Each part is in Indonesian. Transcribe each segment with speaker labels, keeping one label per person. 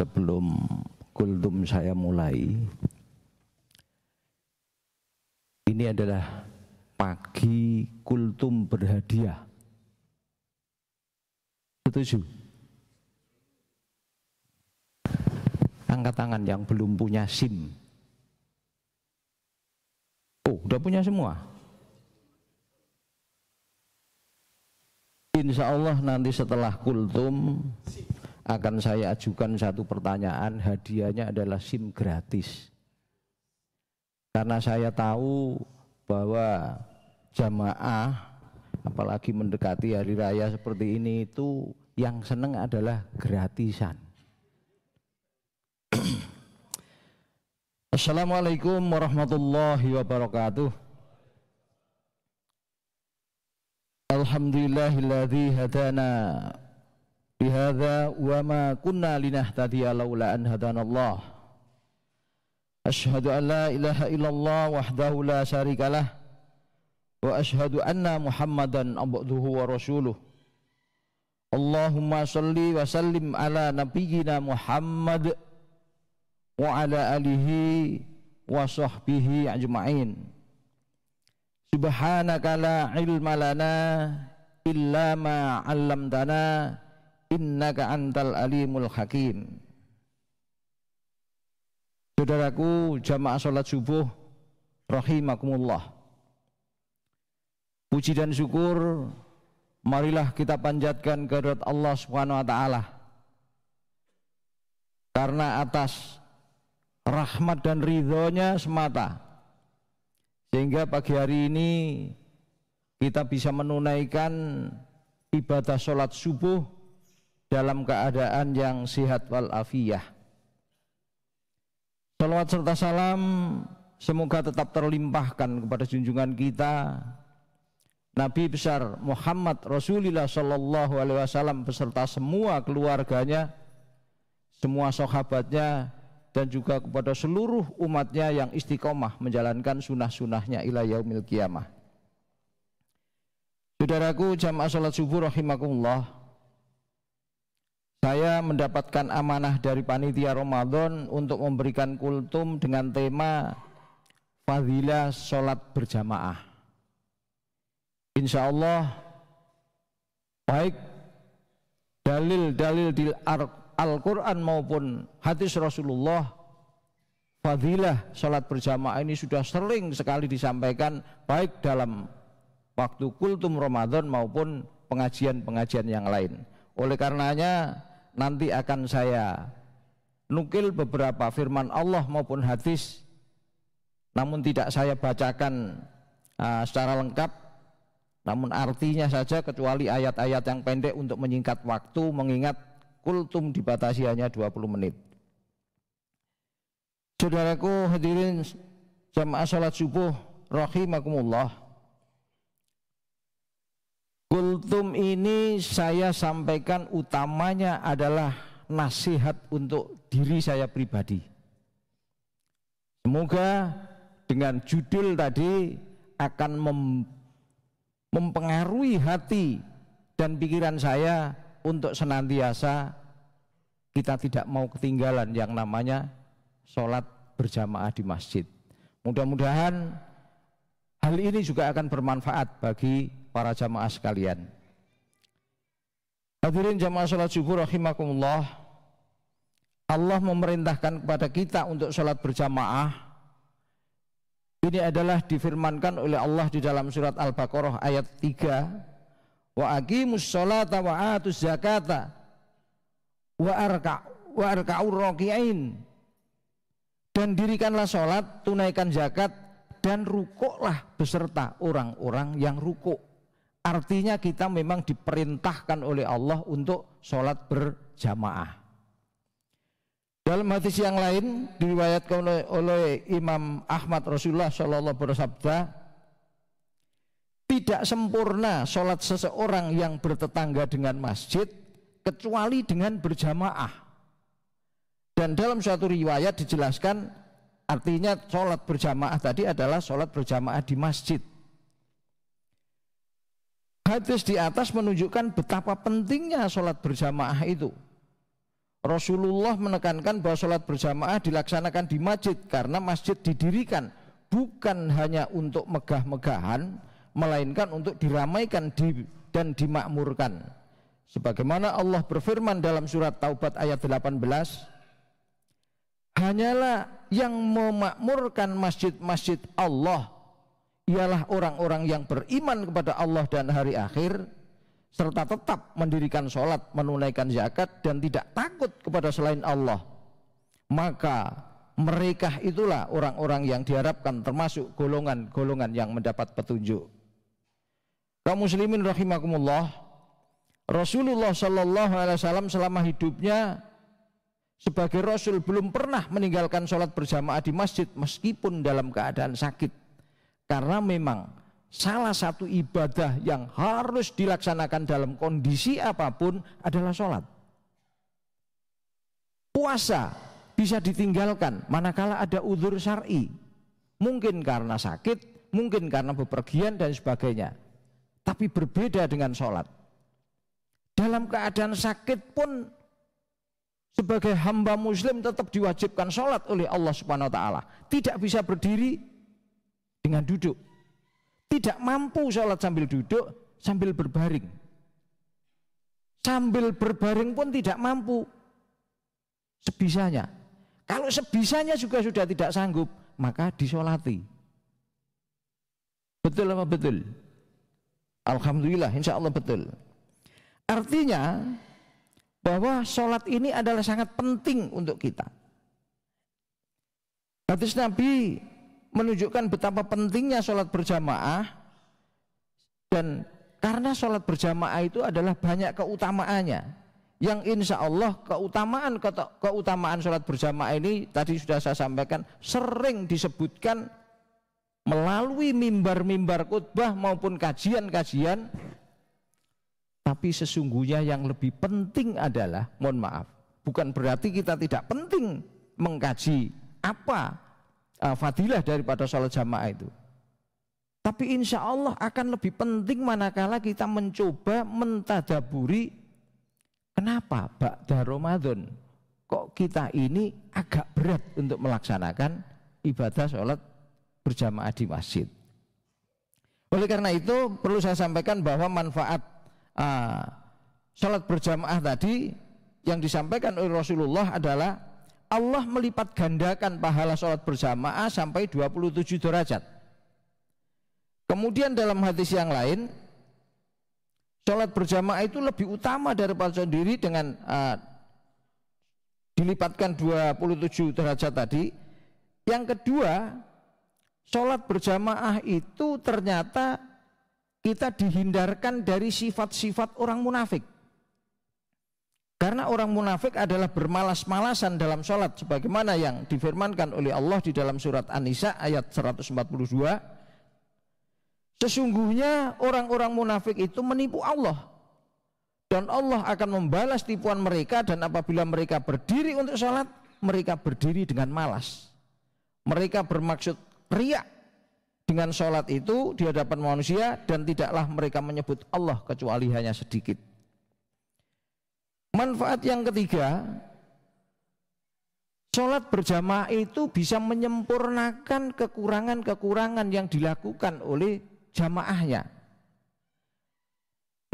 Speaker 1: Sebelum kultum saya mulai, ini adalah pagi kultum berhadiah. Setuju? Angkat tangan yang belum punya SIM. Oh, udah punya semua? Insya Allah nanti setelah kultum akan saya ajukan satu pertanyaan, hadiahnya adalah SIM gratis. Karena saya tahu bahwa jamaah, apalagi mendekati hari raya seperti ini, itu yang seneng adalah gratisan. Assalamualaikum warahmatullahi wabarakatuh. Alhamdulillahilladzi hadana bihadza wa ma kunna linahtadiya laula an hadanallah. Asyhadu an la ilaha illallah wahdahu la syarikalah wa asyhadu anna Muhammadan abduhu wa rasuluh. Allahumma shalli wa sallim ala nabiyyina Muhammad wa ala alihi wa sahbihi ajma'in. Subhanaka la ilma lana illa ma 'allamtana innaka antal alimul hakim. Saudaraku jamaah salat subuh rahimakumullah. Puji dan syukur marilah kita panjatkan kehadirat Allah Subhanahu wa taala. Karena atas rahmat dan ridhonya semata, sehingga pagi hari ini kita bisa menunaikan ibadah sholat subuh dalam keadaan yang sehat walafiat. Salawat serta salam semoga tetap terlimpahkan kepada junjungan kita Nabi besar Muhammad Rasulullah Sallallahu Alaihi Wasallam beserta semua keluarganya, semua sahabatnya, dan juga kepada seluruh umatnya yang istiqomah menjalankan sunnah-sunnahnya ila yaumil qiyamah. Saudaraku jamaah salat subuh rahimakumullah, saya mendapatkan amanah dari panitia Ramadan untuk memberikan kultum dengan tema fadilah salat berjamaah. Insya Allah baik dalil-dalil di Al-Quran maupun hadis Rasulullah, fadilah salat berjamaah ini sudah sering sekali disampaikan baik dalam waktu kultum Ramadan maupun pengajian-pengajian yang lain. Oleh karenanya nanti akan saya nukil beberapa firman Allah maupun hadis, namun tidak saya bacakan secara lengkap, namun artinya saja, kecuali ayat-ayat yang pendek untuk menyingkat waktu, mengingat kultum dibatasi hanya 20 menit. Saudaraku hadirin jamaah salat subuh rahimakumullah, kultum ini saya sampaikan utamanya adalah nasihat untuk diri saya pribadi. Semoga dengan judul tadi akan mempengaruhi hati dan pikiran saya untuk senantiasa kita tidak mau ketinggalan yang namanya sholat berjamaah di masjid. Mudah-mudahan hal ini juga akan bermanfaat bagi para jamaah sekalian. Hadirin jamaah sholat subuh rahimakumullah, Allah memerintahkan kepada kita untuk sholat berjamaah. Ini adalah difirmankan oleh Allah di dalam surat Al-Baqarah ayat 3. Wa aqimus sholata wa atuz zakata wa arka'ur raki'in, dan dirikanlah sholat, tunaikan zakat, dan rukuklah beserta orang-orang yang rukuk. Artinya kita memang diperintahkan oleh Allah untuk sholat berjamaah. Dalam hadis yang lain diriwayatkan oleh Imam Ahmad, Rasulullah SAW bersabda, tidak sempurna sholat seseorang yang bertetangga dengan masjid kecuali dengan berjamaah. Dan dalam suatu riwayat dijelaskan, artinya sholat berjamaah tadi adalah sholat berjamaah di masjid. Hadis di atas menunjukkan betapa pentingnya sholat berjamaah itu. Rasulullah menekankan bahwa sholat berjamaah dilaksanakan di masjid karena masjid didirikan bukan hanya untuk megah-megahan, melainkan untuk diramaikan dan dimakmurkan. Sebagaimana Allah berfirman dalam surat Taubat ayat 18, hanyalah yang memakmurkan masjid-masjid Allah ialah orang-orang yang beriman kepada Allah dan hari akhir, serta tetap mendirikan sholat, menunaikan zakat, dan tidak takut kepada selain Allah. Maka mereka itulah orang-orang yang diharapkan termasuk golongan-golongan yang mendapat petunjuk. Kaum muslimin rahimakumullah, Rasulullah Shallallahu Alaihi Wasallam selama hidupnya sebagai Rasul belum pernah meninggalkan sholat berjamaah di masjid meskipun dalam keadaan sakit, karena memang salah satu ibadah yang harus dilaksanakan dalam kondisi apapun adalah sholat. Puasa bisa ditinggalkan manakala ada udzur syar'i, mungkin karena sakit, mungkin karena bepergian dan sebagainya. Tapi berbeda dengan sholat. Dalam keadaan sakit pun sebagai hamba muslim tetap diwajibkan sholat oleh Allah Subhanahu Wa Taala. Tidak bisa berdiri dengan duduk. Tidak mampu sholat sambil duduk, sambil berbaring. Sambil berbaring pun tidak mampu. Sebisanya. Kalau sebisanya juga sudah tidak sanggup, maka disolati. Betul apa betul? Alhamdulillah, insya Allah betul. Artinya bahwa sholat ini adalah sangat penting untuk kita. Hadis Nabi menunjukkan betapa pentingnya sholat berjamaah, dan karena sholat berjamaah itu adalah banyak keutamaannya, yang insya Allah keutamaan sholat berjamaah ini tadi sudah saya sampaikan sering disebutkan melalui mimbar-mimbar khutbah maupun kajian-kajian. Tapi sesungguhnya yang lebih penting adalah, mohon maaf, bukan berarti kita tidak penting mengkaji apa fadilah daripada sholat jamaah itu. Tapi insya Allah akan lebih penting manakala kita mencoba mentadaburi kenapa ba'da Ramadan kok kita ini agak berat untuk melaksanakan ibadah sholat berjamaah di masjid. Oleh karena itu perlu saya sampaikan bahwa manfaat sholat berjamaah tadi yang disampaikan oleh Rasulullah adalah Allah melipat gandakan pahala sholat berjamaah sampai 27 derajat. Kemudian dalam hadis yang lain, sholat berjamaah itu lebih utama daripada sendiri dengan dilipatkan 27 derajat tadi. Yang kedua, sholat berjamaah itu ternyata kita dihindarkan dari sifat-sifat orang munafik. Karena orang munafik adalah bermalas-malasan dalam sholat, sebagaimana yang difirmankan oleh Allah di dalam surat An-Nisa ayat 142. Sesungguhnya orang-orang munafik itu menipu Allah, dan Allah akan membalas tipuan mereka, dan apabila mereka berdiri untuk sholat, mereka berdiri dengan malas. Mereka bermaksud riya dengan sholat itu di hadapan manusia, dan tidaklah mereka menyebut Allah kecuali hanya sedikit. Manfaat yang ketiga, sholat berjamaah itu bisa menyempurnakan kekurangan-kekurangan yang dilakukan oleh jamaahnya.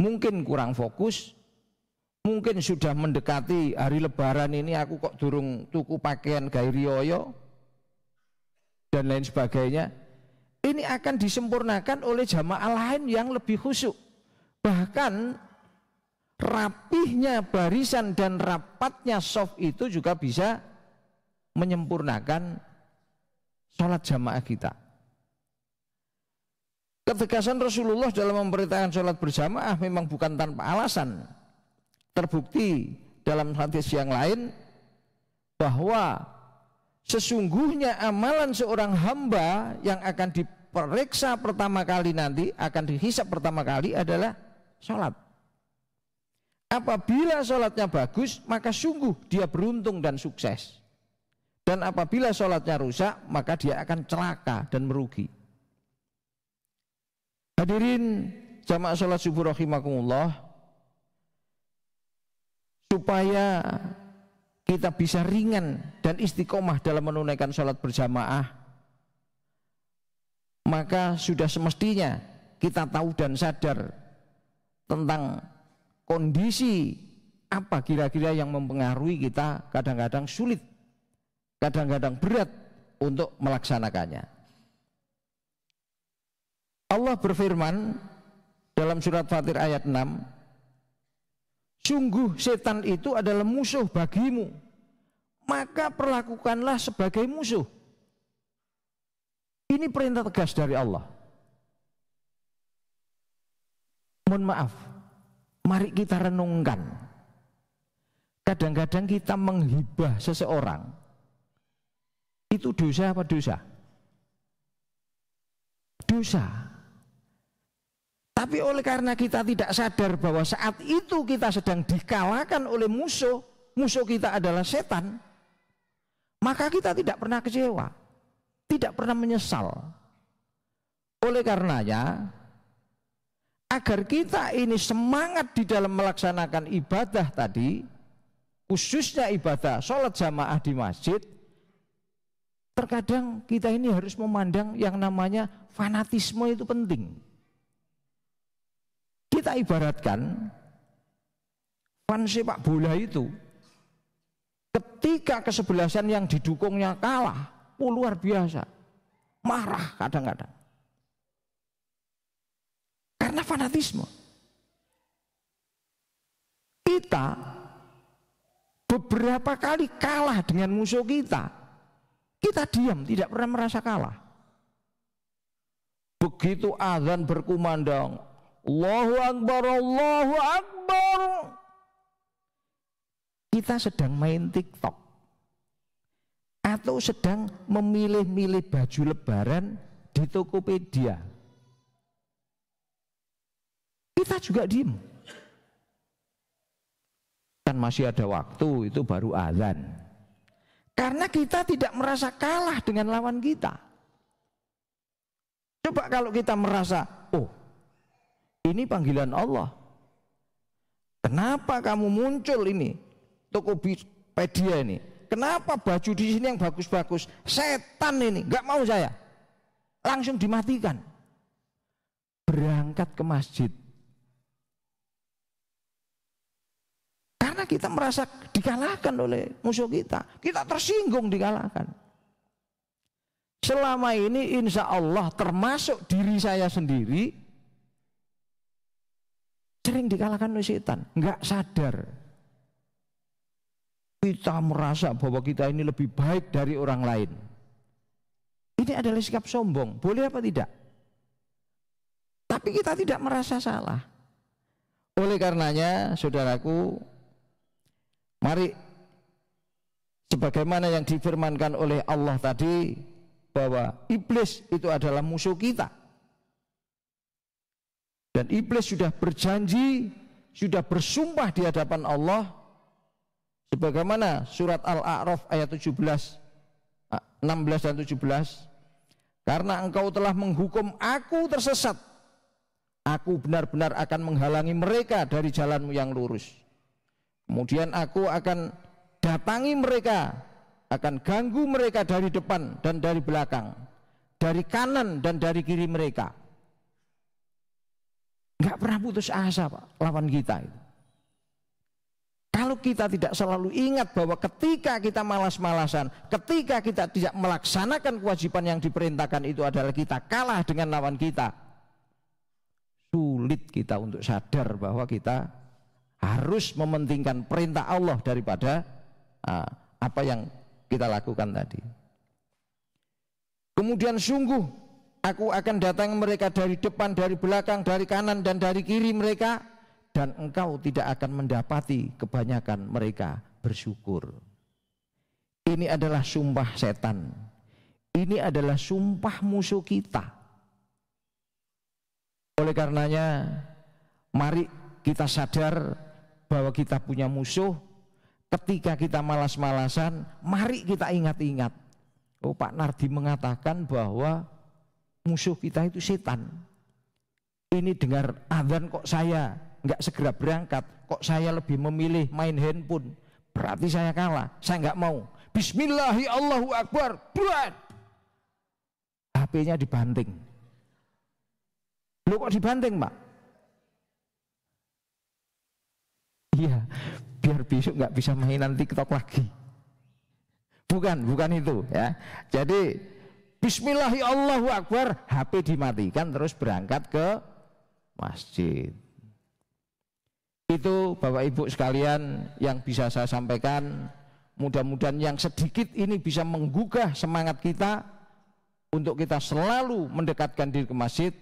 Speaker 1: Mungkin kurang fokus, mungkin sudah mendekati hari lebaran ini aku kok durung tuku pakaian gawe riyo dan lain sebagainya. Ini akan disempurnakan oleh jamaah lain yang lebih khusyuk. Bahkan rapihnya barisan dan rapatnya shaf itu juga bisa menyempurnakan sholat jamaah kita. Ketegasan Rasulullah dalam memberitakan sholat berjamaah memang bukan tanpa alasan. Terbukti dalam hadis yang lain bahwa sesungguhnya amalan seorang hamba yang akan diperiksa pertama kali nanti, akan dihisab pertama kali adalah sholat. Apabila sholatnya bagus, maka sungguh dia beruntung dan sukses. Dan apabila sholatnya rusak, maka dia akan celaka dan merugi. Hadirin jamaah sholat subuh rahimakumullah, supaya kita bisa ringan dan istiqomah dalam menunaikan sholat berjamaah, maka sudah semestinya kita tahu dan sadar tentang kondisi apa kira-kira yang mempengaruhi kita kadang-kadang sulit, kadang-kadang berat untuk melaksanakannya. Allah berfirman dalam surat Fatir ayat 6, sungguh setan itu adalah musuh bagimu, maka perlakukanlah sebagai musuh. Ini perintah tegas dari Allah. Mohon maaf, mari kita renungkan. Kadang-kadang kita menghibah seseorang, itu dosa apa dosa? Dosa. Tapi oleh karena kita tidak sadar bahwa saat itu kita sedang dikalahkan oleh musuh, musuh kita adalah setan, maka kita tidak pernah kecewa, tidak pernah menyesal. Oleh karenanya, agar kita ini semangat di dalam melaksanakan ibadah tadi, khususnya ibadah sholat jamaah di masjid, terkadang kita ini harus memandang yang namanya fanatisme itu penting. Kita ibaratkan fans sepak bola itu, ketika kesebelasan yang didukungnya kalah, luar biasa, marah kadang-kadang. Karena fanatisme. Kita beberapa kali kalah dengan musuh kita, kita diam, tidak pernah merasa kalah. Begitu azan berkumandang, Allahu Akbar, Allahu Akbar, kita sedang main TikTok atau sedang memilih-milih baju lebaran di Tokopedia, kita juga diem. Kan masih ada waktu, itu baru azan. Karena kita tidak merasa kalah dengan lawan kita. Coba kalau kita merasa, oh ini panggilan Allah, kenapa kamu muncul ini Tokopedia ini, kenapa baju di sini yang bagus-bagus, setan ini, nggak mau saya, langsung dimatikan, berangkat ke masjid. Karena kita merasa dikalahkan oleh musuh kita, kita tersinggung dikalahkan. Selama ini insya Allah termasuk diri saya sendiri sering dikalahkan oleh setan, nggak sadar. Kita merasa bahwa kita ini lebih baik dari orang lain. Ini adalah sikap sombong, boleh apa tidak? Tapi kita tidak merasa salah. Oleh karenanya, saudaraku, mari sebagaimana yang difirmankan oleh Allah tadi, bahwa iblis itu adalah musuh kita. Dan iblis sudah berjanji, sudah bersumpah di hadapan Allah, sebagaimana surat Al-A'raf ayat 16 dan 17, karena engkau telah menghukum aku tersesat, aku benar-benar akan menghalangi mereka dari jalanmu yang lurus. Kemudian aku akan datangi mereka, akan ganggu mereka dari depan dan dari belakang, dari kanan dan dari kiri mereka. Enggak pernah putus asa Pak, lawan kita itu. Kalau kita tidak selalu ingat bahwa ketika kita malas-malasan, ketika kita tidak melaksanakan kewajiban yang diperintahkan itu adalah kita kalah dengan lawan kita, sulit kita untuk sadar bahwa kita harus mementingkan perintah Allah daripada apa yang kita lakukan tadi. Kemudian sungguh aku akan datang mereka dari depan, dari belakang, dari kanan dan dari kiri mereka, dan engkau tidak akan mendapati kebanyakan mereka bersyukur. Ini adalah sumpah setan. Ini adalah sumpah musuh kita. Oleh karenanya, mari kita sadar bahwa kita punya musuh. Ketika kita malas-malasan, mari kita ingat-ingat. Oh, Pak Nardi mengatakan bahwa musuh kita itu setan. Ini dengar azan kok saya nggak segera berangkat, kok saya lebih memilih main handphone, berarti saya kalah, saya nggak mau. Bismillahi Allahu Akbar, buat HP-nya dibanting. Loh kok dibanting, Pak? Iya, biar besok nggak bisa mainan TikTok lagi. Bukan itu ya. Jadi Bismillahi Allahu Akbar, HP dimatikan terus berangkat ke masjid. Itu Bapak Ibu sekalian yang bisa saya sampaikan. Mudah-mudahan yang sedikit ini bisa menggugah semangat kita untuk kita selalu mendekatkan diri ke masjid,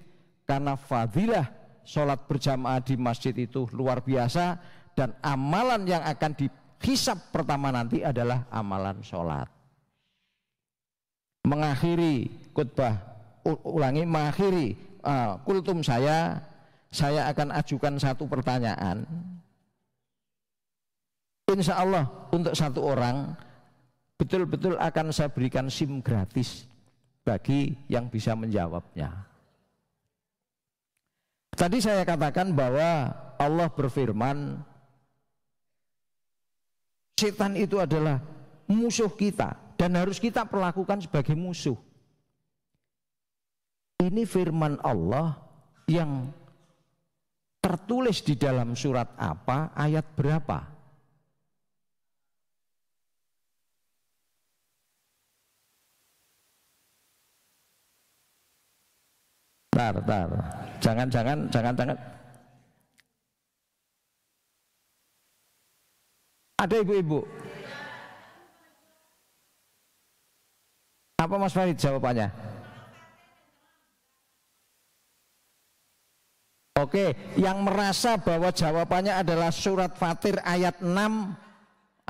Speaker 1: karena fadilah sholat berjamaah di masjid itu luar biasa, dan amalan yang akan dihisab pertama nanti adalah amalan sholat. Mengakhiri khutbah, mengakhiri kultum saya akan ajukan satu pertanyaan. Insya Allah untuk satu orang betul-betul akan saya berikan SIM gratis bagi yang bisa menjawabnya. Tadi saya katakan bahwa Allah berfirman, setan itu adalah musuh kita dan harus kita perlakukan sebagai musuh. Ini firman Allah yang tertulis di dalam surat apa, ayat berapa? Tar. Jangan. Ada ibu-ibu? Apa Mas Farid jawabannya? Oke, yang merasa bahwa jawabannya adalah surat Fatir ayat 6,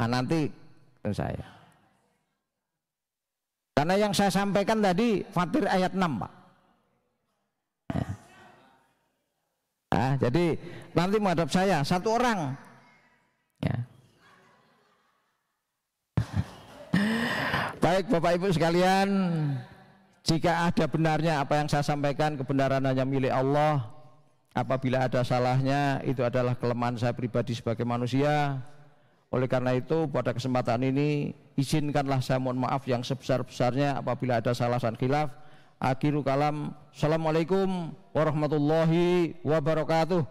Speaker 1: nanti saya. Karena yang saya sampaikan tadi Fatir ayat 6, Pak. Jadi nanti menghadap saya satu orang ya. Baik Bapak Ibu sekalian, jika ada benarnya apa yang saya sampaikan, kebenaran hanya milik Allah. Apabila ada salahnya, itu adalah kelemahan saya pribadi sebagai manusia. Oleh karena itu pada kesempatan ini izinkanlah saya mohon maaf yang sebesar-besarnya apabila ada salah dan khilaf. Akhiru kalam, assalamualaikum warahmatullahi wabarakatuh.